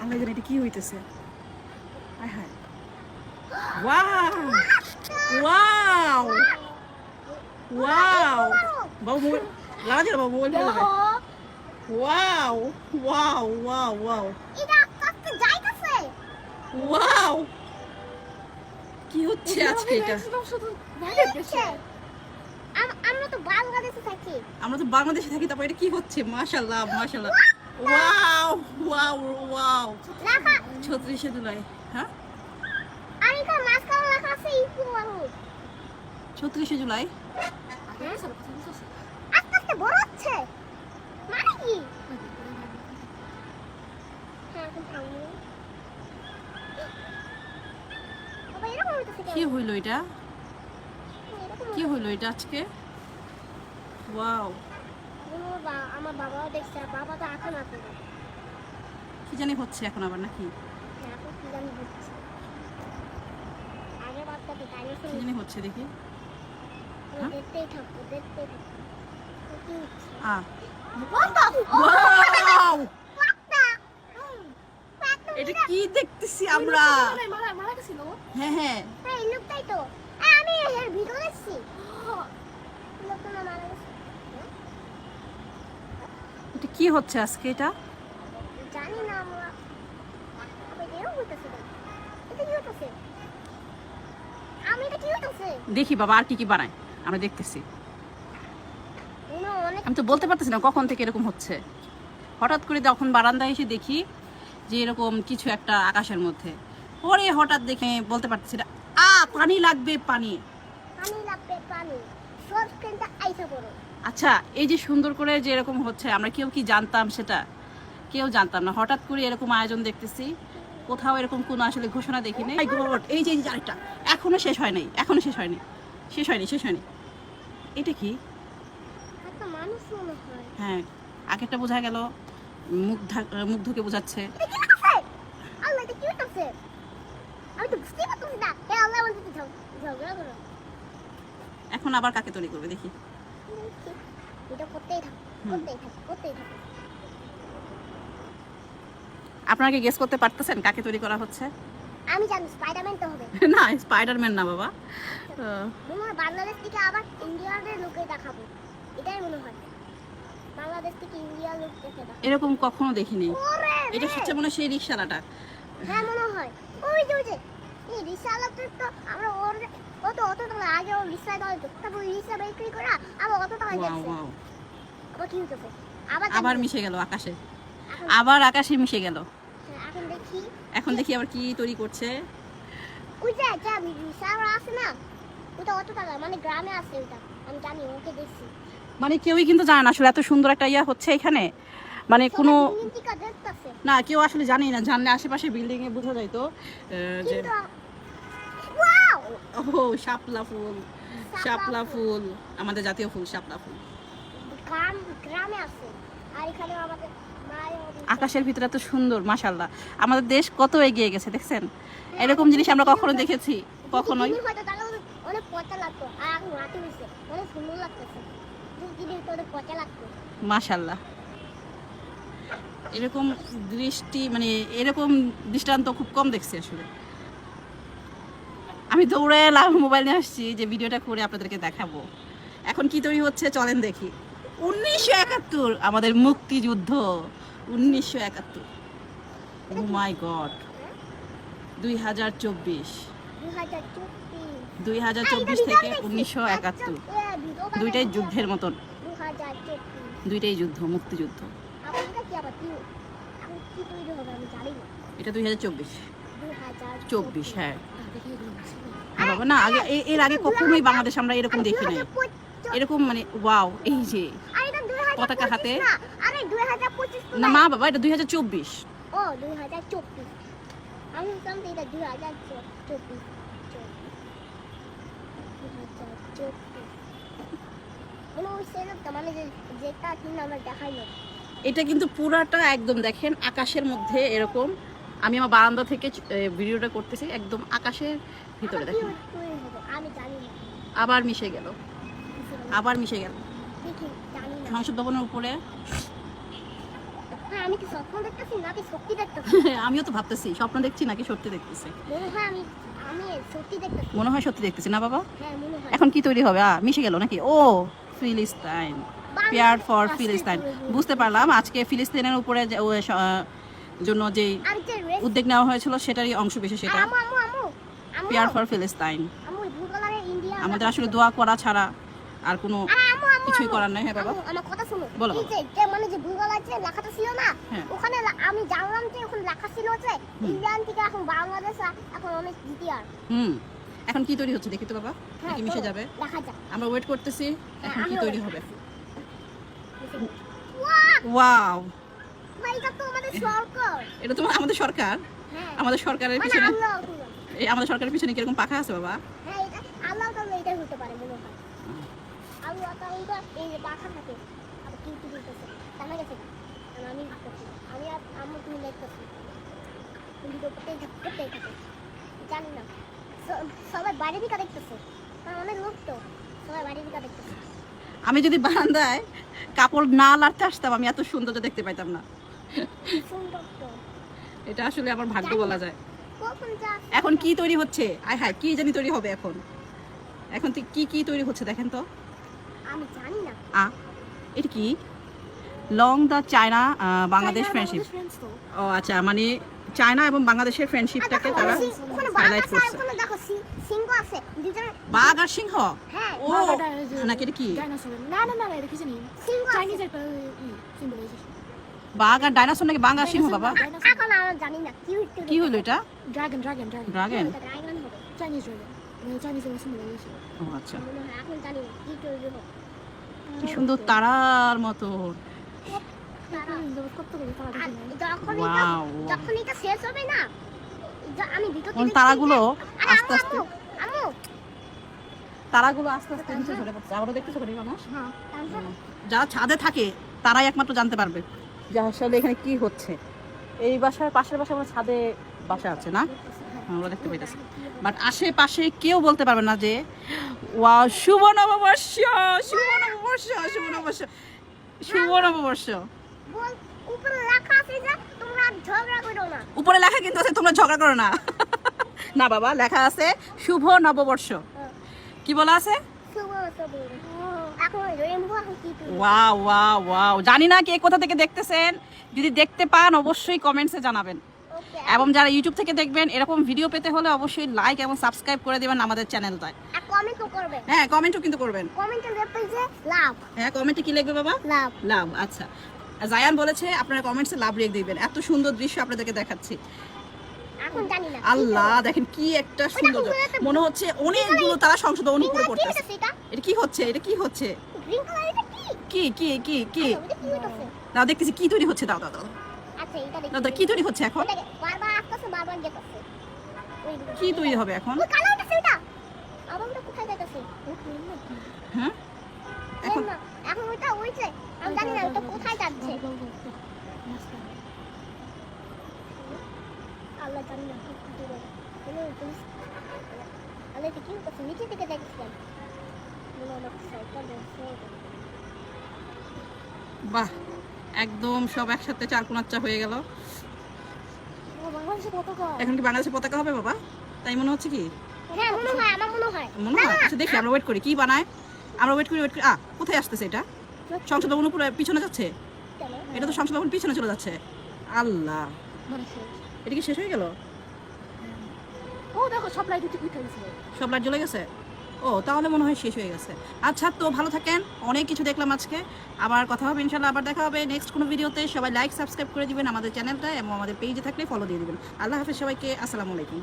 আল্লাহ জানে এটা কি হইতেছে। আয় হায়, ওয়াও ওয়াও ওয়াও, বাবু মোবাইল লাগা দিল, বাবু মোবাইল ফেলে দেবে। ওয়াও ওয়াও ওয়াও ওয়াও, এটা আস্তে যাইতেছে। ওয়াও, কি হচ্ছে আজকে এটা? আমরা তো বাংলাদেশে থাকি। আমরা তো বাংলাদেশে থাকি, তারপর এটা কি হচ্ছে? মাশাআল্লাহ মাশাআল্লাহ, ওয়াও ওয়াও ওয়াও, লেখা 36 জুলাই। হ্যাঁ, আর এখানে মাঝখানে লেখা আছে ইকো মানুষ। 36 জুলাই। আস্তে আস্তে বড় হচ্ছে মানে কি? হ্যাঁ, এখন থামো। বাবা এরকম হইতেছে কি কেন? হইলো এটা? এরকম কি হইলো এটা আজকে? ওয়াও, বাবা, আমার বাবাও দেখছে, বাবা তো এখন আছে। কি জানি হচ্ছে এখন আবার নাকি? এখন কি জানি হচ্ছে। আগে বাচ্চাকে ডাইনোসর কি জানি হচ্ছে দেখি। দেখতেই থাকবো, দেখতেই থাকবো। কি হচ্ছে? ওয়াও, পাতা। এটা কি দেখতেছি আমরা? মারা গেছিল। হ্যাঁ হ্যাঁ, হ্যাঁ, এই লোকটাই তো। আমি এর ভিডিও দেখছি। লোকটা না মারা গেছে। এটা কি হচ্ছে আজকে এটা? জানি না আমরা। আবার এরকম হইতেছে কেন? এটা কি হইতেছে? আমি এটা কি হইতেছে? দেখি বাবা আর কি কি বানায়, আমরা দেখতেছি। অনেক আমি তো বলতে পারতেছি না কখন থেকে এরকম হচ্ছে। হঠাৎ করে যখন বারান্দায় এসে দেখি যে এরকম কিছু একটা আকাশের মধ্যে, পরে হঠাৎ দেখে বলতে পারতেছি না। পানি লাগবে, পানি। পানি লাগবে, পানি। সব স্ক্রিনটা আইসা পড়ো। আচ্ছা, এই যে সুন্দর করে যে এরকম হচ্ছে, আমরা কেউ কি জানতাম সেটা? কেউ জানতাম না, হঠাৎ করে এরকম আয়োজন দেখতেছি। কোথাও এরকম কোনো আসলে ঘোষণা দেখিনি। এই যে আরেকটা, এখনো শেষ হয় নাই, এখনো শেষ হয়নি, শেষ হয়নি, শেষ হয়নি। এটা কি? একটা মানুষ মনে হয়। হ্যাঁ, আগেরটা বোঝা গেল মুগ্ধকে বোঝাচ্ছে। এটা কি হইতেছে? আল্লাহ, এটা কি হইতেছে? আমি তো বুঝতেই পারতেছি না। হে আল্লাহ, বলতে ঝগড়া করো। এখন আবার কাকে তৈরি করবে দেখি। এটা করতেই থাকো, করতেই থাকো, করতেই থাকো। আপনারা কি গেস করতে পারতেছেন কাকে তৈরি করা হচ্ছে? আমি জানি স্পাইডারম্যান তো হবে। না, স্পাইডারম্যান না বাবা। মনে হয় বাংলাদেশ থেকে আবার ইন্ডিয়ার লোকে দেখাবো, এটাই মনে হয়। বাংলাদেশ থেকে ইন্ডিয়ার লোক দেখে দেখাবো। এরকম কখনো দেখিনি। ওরে এটা রে! হচ্ছে মনে হয় সেই রিকশালাটা। হ্যাঁ, মনে হয়। ওই যে এই রিক্সাওয়ালাটা তো আমরা অত টাকা আগে ও রিক্সায় দেওয়া হতো, তারপর রিক্সা বিক্রি করে আবার অত টাকা ওয়াও যাচ্ছে। ওয়াও, আবার কি হইতেছে? আবার মিশে গেল আকাশে, আবার আকাশে মিশে গেল। এখন দেখি। এখন দেখি আবার কি তৈরি করছে। ওই যে রিক্সাওয়ালা আছে না, ওটা অত টাকা, মানে গ্রামে আছে ওটা, আমি জানি, ওকে দেখছি। মানে কেউই কিন্তু জানে না আসলে এত সুন্দর একটা ইয়া হচ্ছে এখানে, মানে কোনো না, কেউ আসলে জানেই না। জানলে আশেপাশে বিল্ডিং এ বোঝা যাইতো যে ও শাপলা ফুল, শাপলা ফুল আমাদের জাতীয় ফুল, শাপলা ফুল। গ্রামে আছে, আর এখানে আমাদের আকাশের ভিতরে এত সুন্দর, মাশাআল্লাহ। আমাদের দেশ কত এগিয়ে গেছে দেখছেন। এরকম জিনিস আমরা কখনো দেখেছি? কখনোই। অনেক পচা লাগতো, আর এখন রাতে হয়েছে, অনেক সুন্দর লাগতেছে। পচা লাগতো, মাশাআল্লাহ। এরকম দৃষ্টি, মানে এরকম দৃষ্টান্ত খুব কম দেখছি আসলে। আমি দৌড়ে এলাম, মোবাইল নিয়ে আসছি যে ভিডিওটা করে আপনাদেরকে দেখাবো। এখন কি তৈরি হচ্ছে চলেন দেখি। 1971 আমাদের মুক্তিযুদ্ধ, 1971। ও মাই গড, 2024 থেকে 1971, দুইটাই যুদ্ধের মতন, দুইটাই যুদ্ধ, মুক্তিযুদ্ধ। এটা 2024, হ্যাঁ। বাবা না, আগে এর আগে কখনোই বাংলাদেশ আমরা এরকম দেখি নাই। এরকম মানে ওয়াও, এই যে পতাকা হাতে। না মা বাবা, এটা 2024। ও 2024, আমি জানতাম এটা 2024। এটা কিন্তু পুরাটা একদম দেখেন আকাশের মধ্যে এরকম। আমি আমার বারান্দা থেকে ভিডিওটা করতেছি, একদম আকাশের ভিতরে দেখেন। আবার মিশে গেল, আবার মিশে গেল। সংসদ ভবনের উপরে হ্যাঁ আমি কি স্বপ্ন দেখতেছি নাকি সত্যি দেখতেছি? আমিও তো ভাবতেছি স্বপ্ন দেখছি নাকি সত্যি দেখতেছি। মনে হয় আমি আমি সত্যি দেখতেছি। মনে হয় সত্যি দেখতেছি না বাবা? হ্যাঁ মনে হয়। এখন কি তৈরি হবে? মিশে গেল নাকি? ও ফিলিস্তাইন, পেয়ার ফর ফিলিস্তাইন। বুঝতে পারলাম আজকে ফিলিস্তিনের উপরে জন্য যে আর যে রেস উদ্যোগ নেওয়া হয়েছিল সেটারই অংশ বিশেষ এটা, আমু আমু আমু আমু পেয়ার ফর ফিলিস্তাইন। আমু ব্লু কালারের ইন্ডিয়া আমাদের আসলে দোয়া করা ছাড়া আর কোনো আমু আমু কিছুই করার নাই। হ্যাঁ বাবা আমার কথা শুনো। বলো এই যে মানে যে ব্লু কালার যে লেখাটা ছিল না, হ্যাঁ। ওখানে আমি জানলাম যে ওখানে লেখা ছিল যে ইন্ডিয়ান থেকে এখন বাংলাদেশ এখন অনেক জিটিআর। এখন কি তৈরি হচ্ছে দেখি তো বাবা, হ্যাঁ কি মিশে যাবে? দেখা যাক। আমরা ওয়েট করতেছি এখন কি আমিও তৈরি wait হবে। ওয়াও ওয়াও, ভাই এটা তো আমাদের সরকার। এটা তো আমাদের সরকার। হ্যাঁ আমাদের সরকারের মানে পিছনে, আল্লাহ এই আমাদের সরকারের পিছনে কিরকম পাখা আছে বাবা? হ্যাঁ এটা আল্লাহ তাআলা এটা হতে পারে মনে হয়। আল্লাহ তাআলা এই যে পাখা থাকে আবার কি কি দিতেছে জানা গেছে না। আমি ভাবতেছি আমি আর আম্মু তুমি দেখতেছি কিন্তু করতেই থাকে জানি না সবাই বাইরে দিকে দেখতেছে অনেক লোক তো সবাই বাইরে দিকে দেখতেছে। আমি যদি বারান্দায় কাপড় না লাড়তে আসতাম আমি এত সৌন্দর্য দেখতে পাইতাম না। সুন্দর তো এটা আসলে আমার ভাগ্য বলা যায়। কখন যা এখন কি তৈরি হচ্ছে? আয় হায় কি জানি তৈরি হবে এখন। এখন তো কি তৈরি হচ্ছে দেখেন তো। আমি জানি না। এটা কি? Long the China Bangladesh friendship. ও আচ্ছা, মানে চায়না এবং বাংলাদেশের ফ্রেন্ডশিপটাকে তারা ওখানে হাইলাইট বাঘ আছে করছে। ওখানে দেখো সিংহ আছে দুজন। বাঘ আর সিংহ? হ্যাঁ ও নাকি এটা কি? সিংহ চাইনিজ একটা সিম্বলাইজেশন। বাঘ আর ডাইনোসর নাকি বাঘ আর সিংহ বাবা? এখন আমরা জানি না কি হলো এটা? Dragon. ড্রাগন? ড্রাগন হবে Chinese dragon. Chinese symbolization. ও আচ্ছা, মনে হয় এখন জানি না কি তৈরি হবে। কি সুন্দর তারার মতো। কতগুলো তারা আর দেখি না। যখন এটা শেষ হবে না আমি ভিতর কোন থেকে তারাগুলো আরে আস্তে আস্তে, আম্মু তারাগুলো আস্তে আস্তে নিচে ঝরে পড়ছে। আবারও দেখতেছো করি মানুষ হ্যাঁ যারা ছাদে থাকে তারাই একমাত্র জানতে পারবে যে আসলে এখানে কি হচ্ছে। এই বাসার পাশের বাসা আমার ছাদে বাসা আছে না, আমরা দেখতে পাইতেছি, বাট আশেপাশে কেউ বলতে পারবে না যে ওয়াও শুভ নববর্ষ, শুভ নববর্ষ, শুভ নববর্ষ, শুভ নববর্ষ। বল উপরে লেখা আছে যে তোমরা ঝগড়া করো না। উপরে লেখা কিন্তু আছে তোমরা ঝগড়া করো না। না বাবা, লেখা আছে শুভ নববর্ষ। কি বলা আছে? শুভ শুভ এখন রেইনবো এখন কি তৈরি ওয়াও ওয়াও ওয়াও, জানি না কে কোথা থেকে দেখতেছেন, যদি দেখতে পান অবশ্যই কমেন্টসে জানাবেন। ওকে এবং যারা ইউটিউব থেকে দেখবেন এরকম ভিডিও পেতে হলে অবশ্যই লাইক এবং সাবস্ক্রাইব করে দেবেন আমাদের চ্যানেলটায়। আর কমেন্ট করবে হ্যাঁ কমেন্টও কিন্তু করবেন। কমেন্টে লিখবে যে লাভ হ্যাঁ কমেন্টে কি লিখবে বাবা? লাভ। লাভ। আচ্ছা, জায়ান বলেছে আপনারা কমেন্টসে লাভ লিখে দিবেন। এত সুন্দর দৃশ্য আপনাদেরকে দেখাচ্ছি। এখন জানি না আল্লাহ দেখেন কি একটা সৌন্দর্য, মনে হচ্ছে অনেকগুলো তারা সংশোধন উপরে কি পড়তেছে। হচ্ছে এটা এটা কি হচ্ছে? এটা কি হচ্ছে? গ্রিন কালার এটা কি কি কি কি কি এটা কি হচ্ছে? দাও দেখতেছি কি তৈরি হচ্ছে। দাও দাও দাও আচ্ছা এটা দাও, দেখি কি তৈরি হচ্ছে এখন? এটা বারবার আসতেছে বারবার যেতেছে ওই কি তৈরি হবে এখন? ওই কালারটা সেটা আমার ওটা কোথায় যাইতেছে হ্যাঁ এখন এখন ওইটা ওইছে আমি জানি না ওটা কোথায় যাচ্ছে আল্লাহ জানি না কি করবে কোনো পুলিশ আল্লাহ কি করছে নিচে থেকে দেখছিলাম মনে হলো সাইকেল দেখছে বাহ, একদম সব একসাথে চারকোনাচ্চা হয়ে গেল। বাংলাদেশে পতাকা এখন কি বাংলাদেশের পতাকা হবে বাবা? তাই মনে হচ্ছে কি? হ্যাঁ মনে হয় আমার মনে হয় মনে হয়। আচ্ছা দেখি, আমরা ওয়েট করি কি বানায়। আমরা ওয়েট করি কোথায় আসতেছে এটা? সংসদ ভবন উপরে পিছনে যাচ্ছে। এটা তো সংসদ ভবন পিছনে চলে যাচ্ছে। আল্লাহ, এটা কি শেষ হয়ে গেল? ও দেখো সব লাইট উঠে গেছে। সব লাইট জ্বলে গেছে? ও তাহলে মনে হয় শেষ হয়ে গেছে। আচ্ছা তো ভালো থাকেন, অনেক কিছু দেখলাম আজকে। আবার কথা হবে ইনশাল্লাহ, আবার দেখা হবে নেক্সট কোনো ভিডিওতে। সবাই লাইক সাবস্ক্রাইব করে দিবেন আমাদের চ্যানেলটা এবং আমাদের পেজে থাকলে ফলো দিয়ে দিবেন। আল্লাহ হাফেজ সবাইকে, আসসালামু আলাইকুম।